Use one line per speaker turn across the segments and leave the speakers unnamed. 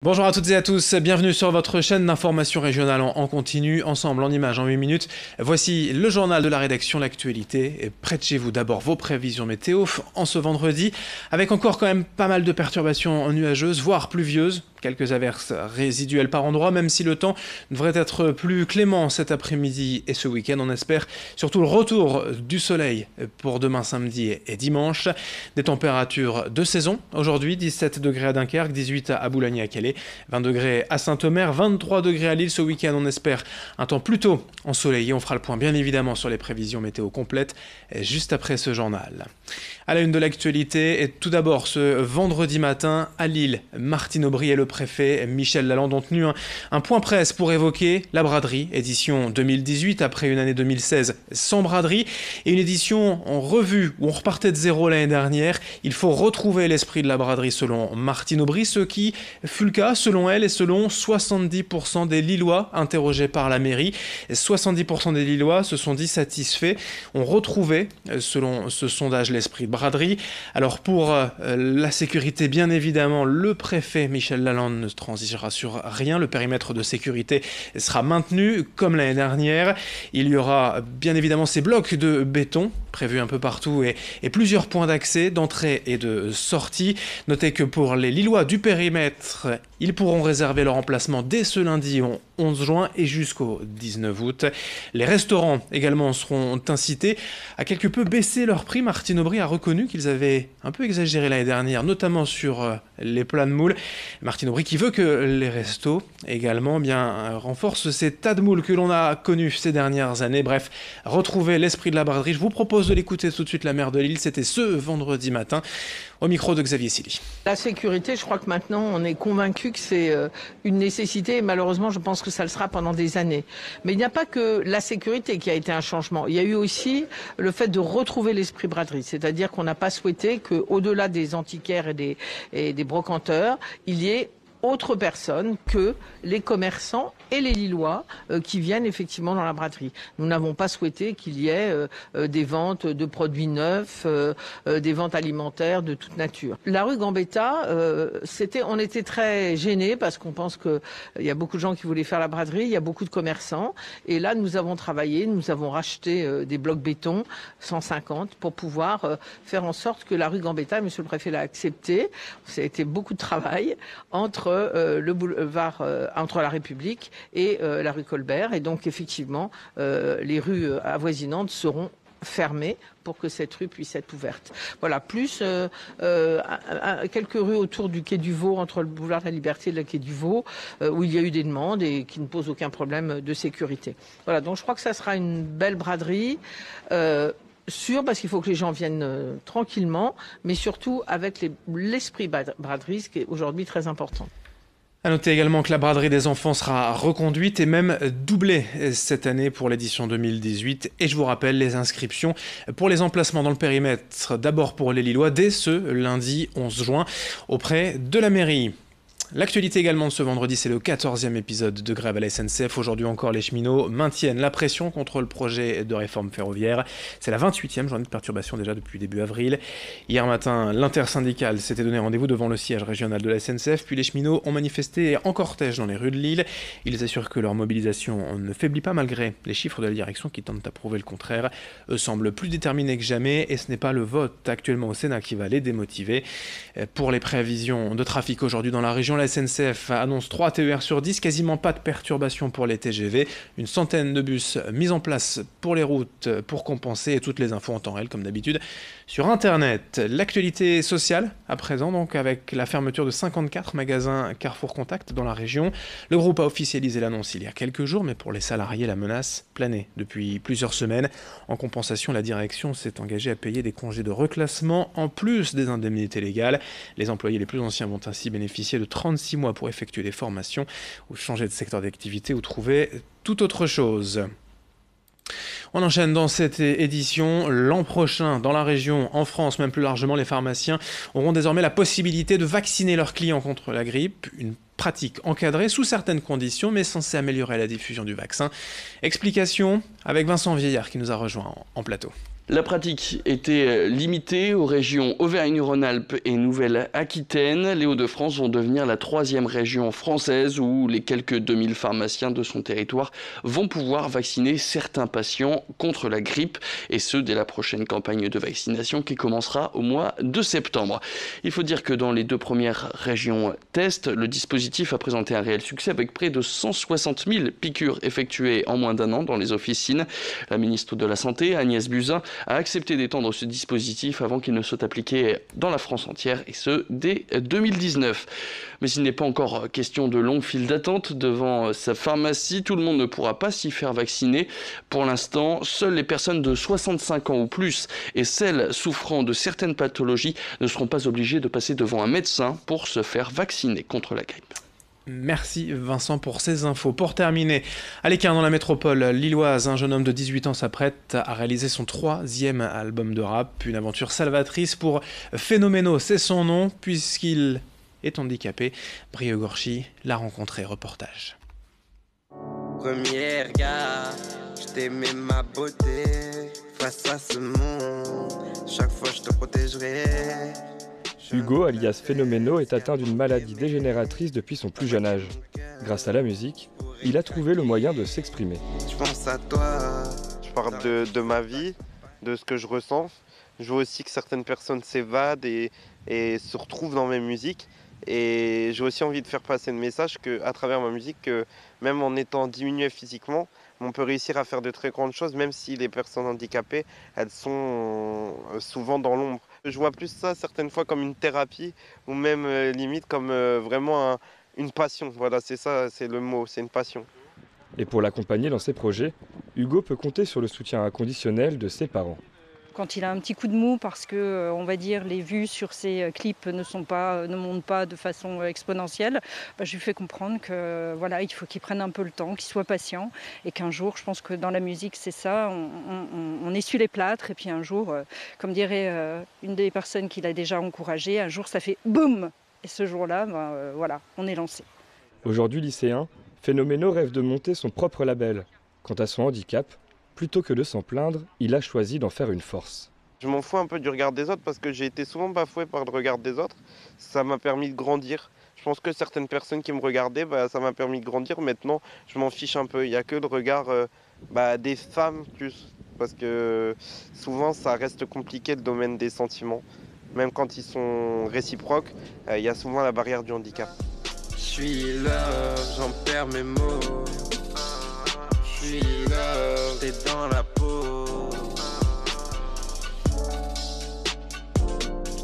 Bonjour à toutes et à tous, bienvenue sur votre chaîne d'information régionale en continu, ensemble en images en 8 minutes. Voici le journal de la rédaction, l'actualité. Près de chez vous, d'abord vos prévisions météo en ce vendredi, avec encore quand même pas mal de perturbations nuageuses, voire pluvieuses. Quelques averses résiduelles par endroit, même si le temps devrait être plus clément cet après-midi et ce week-end. On espère surtout le retour du soleil pour demain samedi et dimanche. Des températures de saison aujourd'hui, 17 degrés à Dunkerque, 18 à Boulogne et à Calais, 20 degrés à Saint-Omer, 23 degrés à Lille. Ce week-end, on espère un temps plutôt ensoleillé. On fera le point bien évidemment sur les prévisions météo complètes juste après ce journal. À la une de l'actualité, et tout d'abord ce vendredi matin à Lille, Martine Aubry et le préfet Michel Lalande ont tenu un point presse pour évoquer la braderie, édition 2018 après une année 2016 sans braderie et une édition en revue où on repartait de zéro l'année dernière. Il faut retrouver l'esprit de la braderie selon Martine Aubry, ce qui fut le cas selon elle et selon 70% des Lillois interrogés par la mairie. 70% des Lillois se sont dit satisfaits, ont retrouvé selon ce sondage l'esprit de braderie. Alors pour la sécurité, bien évidemment, le préfet Michel Lalande ne transigera sur rien. Le périmètre de sécurité sera maintenu comme l'année dernière. Il y aura bien évidemment ces blocs de béton prévus un peu partout et plusieurs points d'accès, d'entrée et de sortie. Notez que pour les Lillois du périmètre, ils pourront réserver leur emplacement dès ce lundi 11 juin et jusqu'au 19 août. Les restaurants également seront incités à quelque peu baisser leur prix. Martine Aubry a reconnu qu'ils avaient un peu exagéré l'année dernière, notamment sur les plats de moules. Martine Aubry qui veut que les restos également renforcent ces tas de moules que l'on a connus ces dernières années. Bref, retrouver l'esprit de la braderie. Je vous propose de l'écouter tout de suite, la maire de Lille. C'était ce vendredi matin au micro de Xavier Silly.
La sécurité, je crois que maintenant on est convaincu que c'est une nécessité et malheureusement je pense que ça le sera pendant des années. Mais il n'y a pas que la sécurité qui a été un changement. Il y a eu aussi le fait de retrouver l'esprit braderie. C'est-à-dire qu'on n'a pas souhaité qu'au-delà des antiquaires et des brocanteurs, il y ait autre personne que les commerçants et les Lillois qui viennent effectivement dans la braderie. Nous n'avons pas souhaité qu'il y ait des ventes de produits neufs, des ventes alimentaires de toute nature. La rue Gambetta, on était très gênés parce qu'on pense qu'il y a beaucoup de gens qui voulaient faire la braderie, il y a beaucoup de commerçants. Et là, nous avons travaillé, nous avons racheté des blocs béton, 150, pour pouvoir faire en sorte que la rue Gambetta, monsieur le préfet l'a accepté, ça a été beaucoup de travail, entre le boulevard, entre la République et la rue Colbert. Et donc, effectivement, les rues avoisinantes seront fermées pour que cette rue puisse être ouverte. Voilà, plus quelques rues autour du quai du Vau, entre le boulevard de la Liberté et le quai du Vau, où il y a eu des demandes et qui ne posent aucun problème de sécurité. Voilà, donc je crois que ça sera une belle braderie. Sûr, parce qu'il faut que les gens viennent tranquillement, mais surtout avec l'esprit braderie, ce qui est aujourd'hui très important.
À noter également que la braderie des enfants sera reconduite et même doublée cette année pour l'édition 2018. Et je vous rappelle les inscriptions pour les emplacements dans le périmètre, d'abord pour les Lillois, dès ce lundi 11 juin auprès de la mairie. L'actualité également de ce vendredi, c'est le 14e épisode de grève à la SNCF. Aujourd'hui encore, les cheminots maintiennent la pression contre le projet de réforme ferroviaire. C'est la 28e journée de perturbation déjà depuis début avril. Hier matin, l'intersyndicale s'était donné rendez-vous devant le siège régional de la SNCF, puis les cheminots ont manifesté en cortège dans les rues de Lille. Ils assurent que leur mobilisation ne faiblit pas malgré les chiffres de la direction qui tentent à prouver le contraire. Eux semblent plus déterminés que jamais et ce n'est pas le vote actuellement au Sénat qui va les démotiver. Pour les prévisions de trafic aujourd'hui dans la région, la SNCF annonce 3 TER sur 10, quasiment pas de perturbations pour les TGV, une centaine de bus mis en place pour les routes pour compenser et toutes les infos en temps réel comme d'habitude sur Internet. L'actualité sociale à présent donc avec la fermeture de 54 magasins Carrefour Contact dans la région. Le groupe a officialisé l'annonce il y a quelques jours, mais pour les salariés, la menace planait depuis plusieurs semaines. En compensation, la direction s'est engagée à payer des congés de reclassement en plus des indemnités légales. Les employés les plus anciens vont ainsi bénéficier de 36 mois pour effectuer des formations ou changer de secteur d'activité ou trouver tout autre chose. On enchaîne dans cette édition. L'an prochain, dans la région, en France, même plus largement, les pharmaciens auront désormais la possibilité de vacciner leurs clients contre la grippe. Une pratique encadrée sous certaines conditions, mais censée améliorer la diffusion du vaccin. Explication avec Vincent Vieillard qui nous a rejoint en plateau.
La pratique était limitée aux régions Auvergne-Rhône-Alpes et Nouvelle-Aquitaine. Les Hauts-de-France vont devenir la 3e région française où les quelques 2000 pharmaciens de son territoire vont pouvoir vacciner certains patients contre la grippe, et ce dès la prochaine campagne de vaccination qui commencera au mois de septembre. Il faut dire que dans les 2 premières régions test, le dispositif a présenté un réel succès avec près de 160 000 piqûres effectuées en moins d'1 an dans les officines. La ministre de la Santé, Agnès Buzyn, a accepté d'étendre ce dispositif avant qu'il ne soit appliqué dans la France entière, et ce dès 2019. Mais il n'est pas encore question de longues files d'attente devant sa pharmacie. Tout le monde ne pourra pas s'y faire vacciner. Pour l'instant, seules les personnes de 65 ans ou plus et celles souffrant de certaines pathologies ne seront pas obligées de passer devant un médecin pour se faire vacciner contre la grippe.
Merci Vincent pour ces infos. Pour terminer, à l'écart dans la métropole lilloise, un jeune homme de 18 ans s'apprête à réaliser son 3e album de rap. Une aventure salvatrice pour Phénoméno, c'est son nom, puisqu'il est handicapé. Brio Gorchi l'a rencontré, reportage.
Premier regard, je t'aimais ma beauté. Face à ce monde, chaque fois je te protégerai.
Hugo, alias Phénoméno, est atteint d'une maladie dégénératrice depuis son plus jeune âge. Grâce à la musique, il a trouvé le moyen de s'exprimer.
Je pense à toi.
Je parle de ma vie, de ce que je ressens. Je veux aussi que certaines personnes s'évadent et se retrouvent dans mes musiques. Et j'ai aussi envie de faire passer le message qu'à travers ma musique, que même en étant diminué physiquement, on peut réussir à faire de très grandes choses, même si les personnes handicapées, elles sont souvent dans l'ombre. Je vois plus ça certaines fois comme une thérapie ou même limite comme vraiment une passion. Voilà, c'est ça, c'est le mot, c'est une passion.
Et pour l'accompagner dans ses projets, Hugo peut compter sur le soutien inconditionnel de ses parents.
Quand il a un petit coup de mou parce que, on va dire, les vues sur ses clips ne montent pas de façon exponentielle, je lui fais comprendre que voilà, il faut qu'il prenne un peu le temps, qu'il soit patient et qu'un jour, je pense que dans la musique, c'est ça, on essuie les plâtres et puis un jour, comme dirait une des personnes qu'il a déjà encouragées, un jour ça fait boum. Et ce jour-là, voilà, on est lancé.
Aujourd'hui lycéen, Phénoméno rêve de monter son propre label. Quant à son handicap, plutôt que de s'en plaindre, il a choisi d'en faire une force.
Je m'en fous un peu du regard des autres parce que j'ai été souvent bafoué par le regard des autres. Ça m'a permis de grandir. Je pense que certaines personnes qui me regardaient, ça m'a permis de grandir. Maintenant, je m'en fiche un peu. Il n'y a que le regard des femmes plus. Parce que souvent, ça reste compliqué le domaine des sentiments. Même quand ils sont réciproques, il y a souvent la barrière du handicap.
Je suis love, j'en perds mes mots. Je suis love, t'es dans la peau.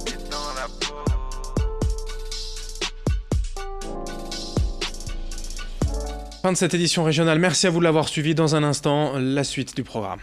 T'es dans la peau.
Fin de cette édition régionale. Merci à vous de l'avoir suivi. Dans un instant, la suite du programme.